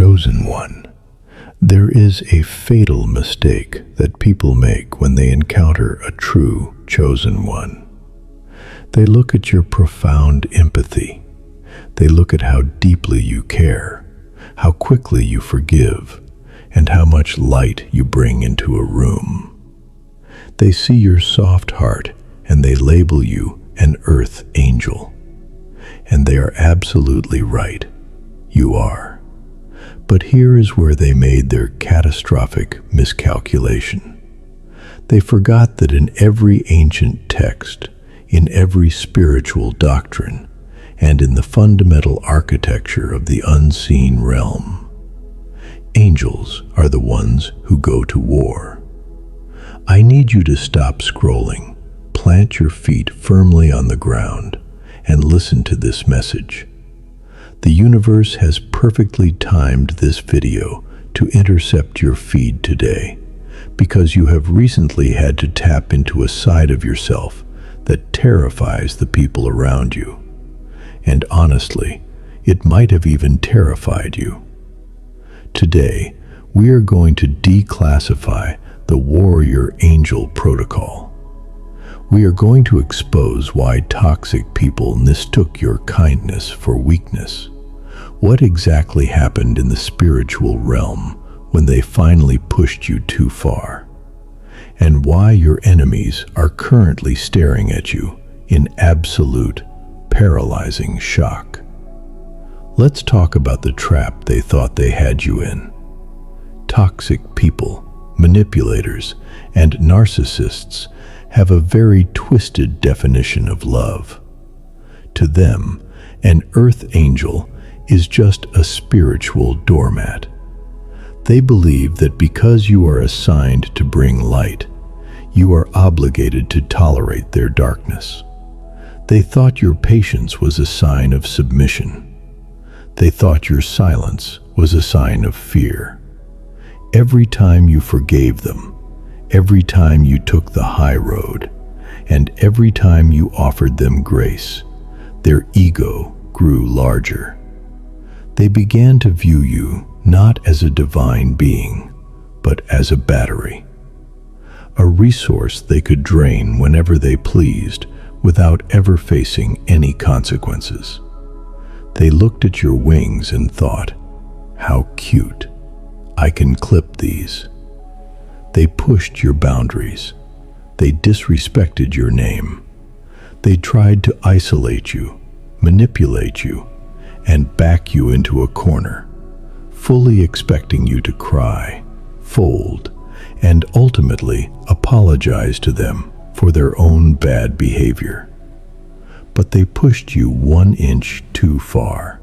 chosen one. There is a fatal mistake that people make when they encounter a true chosen one. They look at your profound empathy. They look at how deeply you care, how quickly you forgive, and how much light you bring into a room. They see your soft heart and they label you an earth angel. And they are absolutely right. You are. But here is where they made their catastrophic miscalculation. They forgot that in every ancient text, in every spiritual doctrine, and in the fundamental architecture of the unseen realm, angels are the ones who go to war. I need you to stop scrolling, plant your feet firmly on the ground, and listen to this message. The universe has perfectly timed this video to intercept your feed today, because you have recently had to tap into a side of yourself that terrifies the people around you. And honestly, it might have even terrified you. Today, we are going to declassify the Warrior Angel Protocol. We are going to expose why toxic people mistook your kindness for weakness. What exactly happened in the spiritual realm when they finally pushed you too far? And why your enemies are currently staring at you in absolute, paralyzing shock. Let's talk about the trap they thought they had you in. Toxic people, manipulators, and narcissists have a very twisted definition of love. To them, an earth angel is just a spiritual doormat. They believe that because you are assigned to bring light, you are obligated to tolerate their darkness. They thought your patience was a sign of submission. They thought your silence was a sign of fear. Every time you forgave them, every time you took the high road, and every time you offered them grace, their ego grew larger. They began to view you not as a divine being, but as a battery, a resource they could drain whenever they pleased without ever facing any consequences. They looked at your wings and thought, "How cute, I can clip these." They pushed your boundaries. They disrespected your name. They tried to isolate you, manipulate you, and back you into a corner, fully expecting you to cry, fold, and ultimately apologize to them for their own bad behavior. But they pushed you 1 inch too far.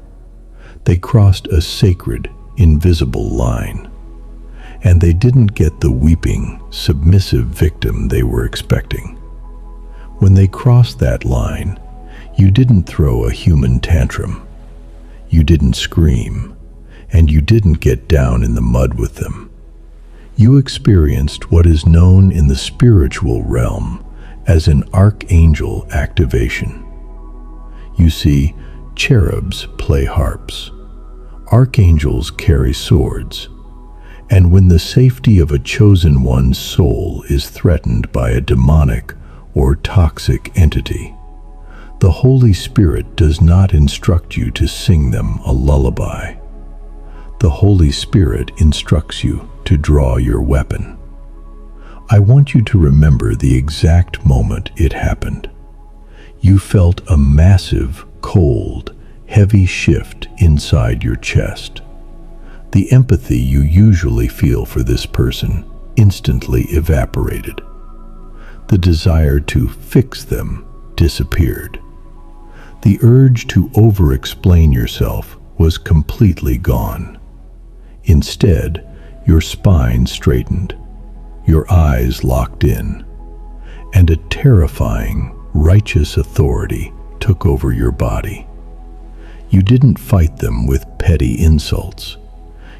They crossed a sacred, invisible line. And they didn't get the weeping, submissive victim they were expecting. When they crossed that line, you didn't throw a human tantrum. You didn't scream, and you didn't get down in the mud with them. You experienced what is known in the spiritual realm as an Archangel Activation. You see, cherubs play harps. Archangels carry swords. And when the safety of a chosen one's soul is threatened by a demonic or toxic entity, the Holy Spirit does not instruct you to sing them a lullaby. The Holy Spirit instructs you to draw your weapon. I want you to remember the exact moment it happened. You felt a massive, cold, heavy shift inside your chest. The empathy you usually feel for this person instantly evaporated. The desire to fix them disappeared. The urge to over-explain yourself was completely gone. Instead, your spine straightened, your eyes locked in, and a terrifying, righteous authority took over your body. You didn't fight them with petty insults.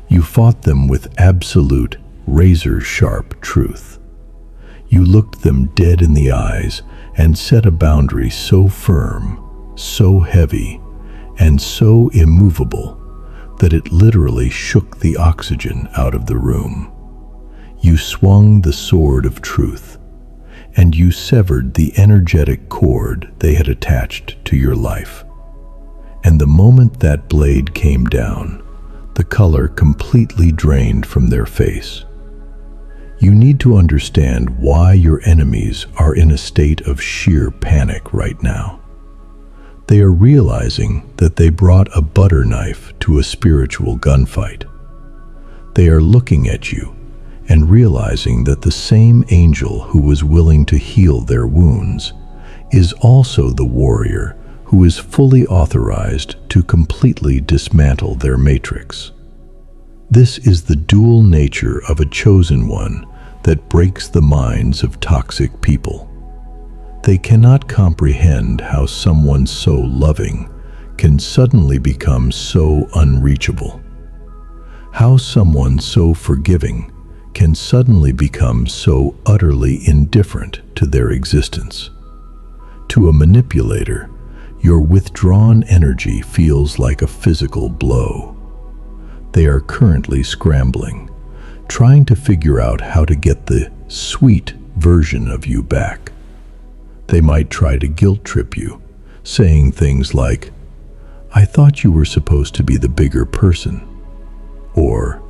You fought them with absolute, razor-sharp truth. You looked them dead in the eyes and set a boundary so firm, so heavy, and so immovable that it literally shook suck the oxygen out of the room. You swung the sword of truth, and you severed the energetic cord they had attached to your life. And the moment that blade came down, the color completely drained from their face. You need to understand why your enemies are in a state of sheer panic right now. They are realizing that they brought a butter knife to a spiritual gunfight. They are looking at you and realizing that the same angel who was willing to heal their wounds is also the warrior who is fully authorized to completely dismantle their matrix. This is the dual nature of a chosen one that breaks the minds of toxic people. They cannot comprehend how someone so loving can suddenly become so unreachable. How someone so forgiving can suddenly become so utterly indifferent to their existence. To a manipulator, your withdrawn energy feels like a physical blow. They are currently scrambling, trying to figure out how to get the sweet version of you back. They might try to guilt trip you, saying things like, "I thought you were supposed to be the bigger person," or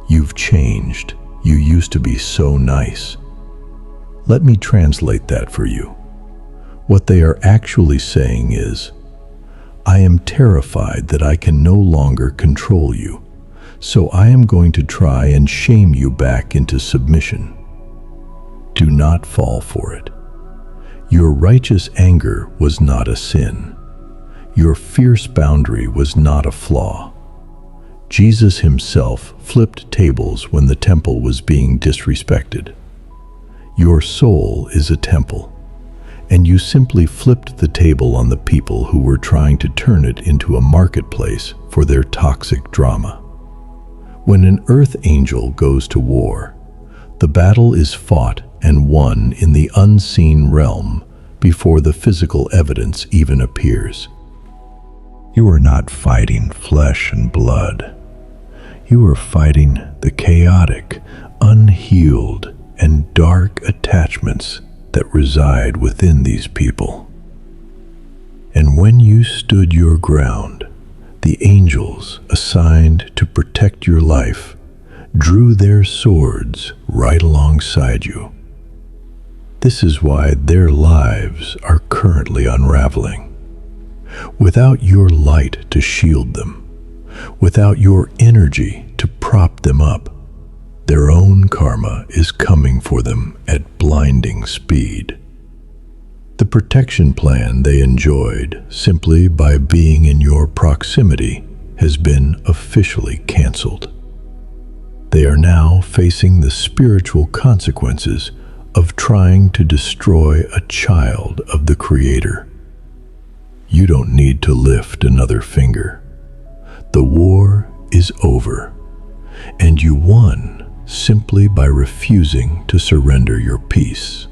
"You've changed. You used to be so nice." Let me translate that for you. What they are actually saying is, "I am terrified that I can no longer control you, so I am going to try and shame you back into submission." Do not fall for it. Your righteous anger was not a sin. Your fierce boundary was not a flaw. Jesus himself flipped tables when the temple was being disrespected. Your soul is a temple, and you simply flipped the table on the people who were trying to turn it into a marketplace for their toxic drama. When an earth angel goes to war, the battle is fought and won in the unseen realm before the physical evidence even appears. You are not fighting flesh and blood. You are fighting the chaotic, unhealed, and dark attachments that reside within these people. And when you stood your ground, the angels assigned to protect your life drew their swords right alongside you. This is why their lives are currently unraveling. Without your light to shield them, without your energy to prop them up, their own karma is coming for them at blinding speed. The protection plan they enjoyed simply by being in your proximity has been officially canceled. They are now facing the spiritual consequences of trying to destroy a child of the Creator. You don't need to lift another finger. The war is over, and you won simply by refusing to surrender your peace.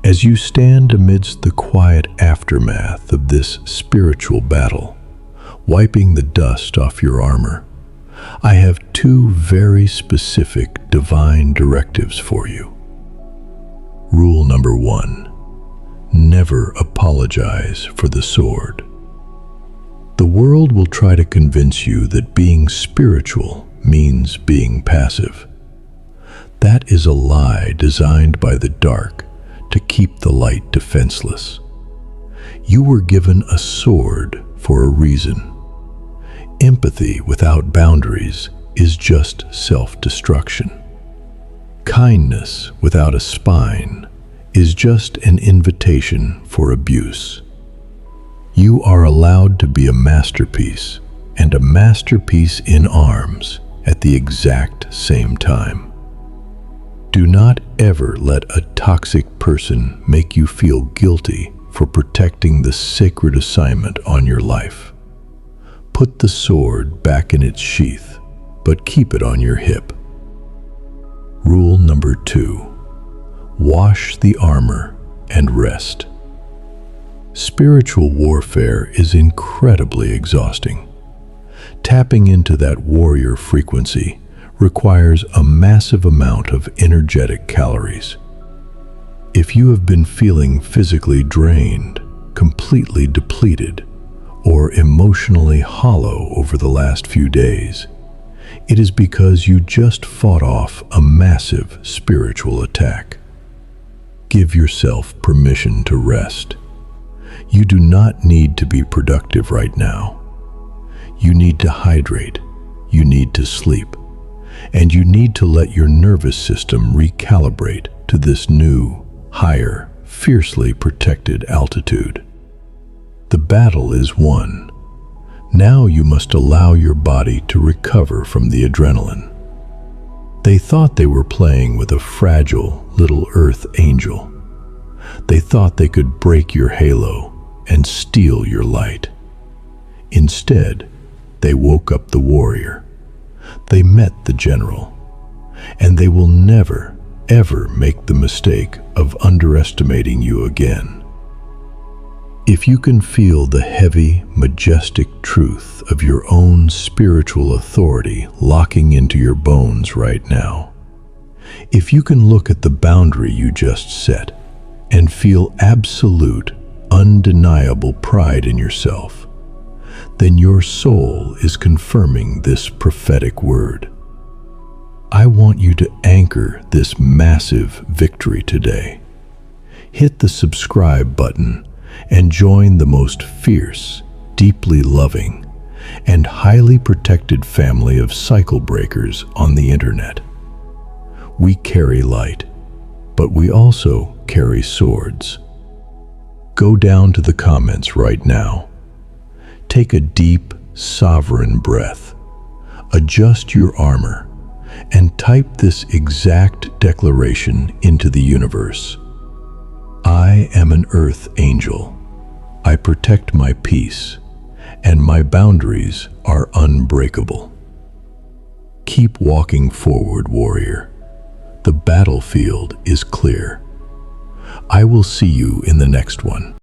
As you stand amidst the quiet aftermath of this spiritual battle, wiping the dust off your armor, I have two very specific divine directives for you. Rule number 1, never apologize for the sword. The world will try to convince you that being spiritual means being passive. That is a lie designed by the dark to keep the light defenseless. You were given a sword for a reason. Empathy without boundaries is just self-destruction. Kindness without a spine is just an invitation for abuse. You are allowed to be a masterpiece, and a masterpiece in arms at the exact same time. Do not ever let a toxic person make you feel guilty for protecting the sacred assignment on your life. Put the sword back in its sheath, but keep it on your hip. Rule number 2, wash the armor and rest. Spiritual warfare is incredibly exhausting. Tapping into that warrior frequency requires a massive amount of energetic calories. If you have been feeling physically drained, completely depleted, or emotionally hollow over the last few days, it is because you just fought off a massive spiritual attack. Give yourself permission to rest. You do not need to be productive right now. You need to hydrate, you need to sleep, and you need to let your nervous system recalibrate to this new, higher, fiercely protected altitude. The battle is won. Now you must allow your body to recover from the adrenaline. They thought they were playing with a fragile little earth angel. They thought they could break your halo and steal your light. Instead, they woke up the warrior. They met the general. And they will never, ever make the mistake of underestimating you again. If you can feel the heavy, majestic truth of your own spiritual authority locking into your bones right now, if you can look at the boundary you just set and feel absolute, undeniable pride in yourself, then your soul is confirming this prophetic word. I want you to anchor this massive victory today. Hit the subscribe button and join the most fierce, deeply loving, and highly protected family of cycle breakers on the internet. We carry light, but we also carry swords. Go down to the comments right now. Take a deep, sovereign breath. Adjust your armor and type this exact declaration into the universe. I am an earth angel. I protect my peace, and my boundaries are unbreakable. Keep walking forward, warrior. The battlefield is clear. I will see you in the next one.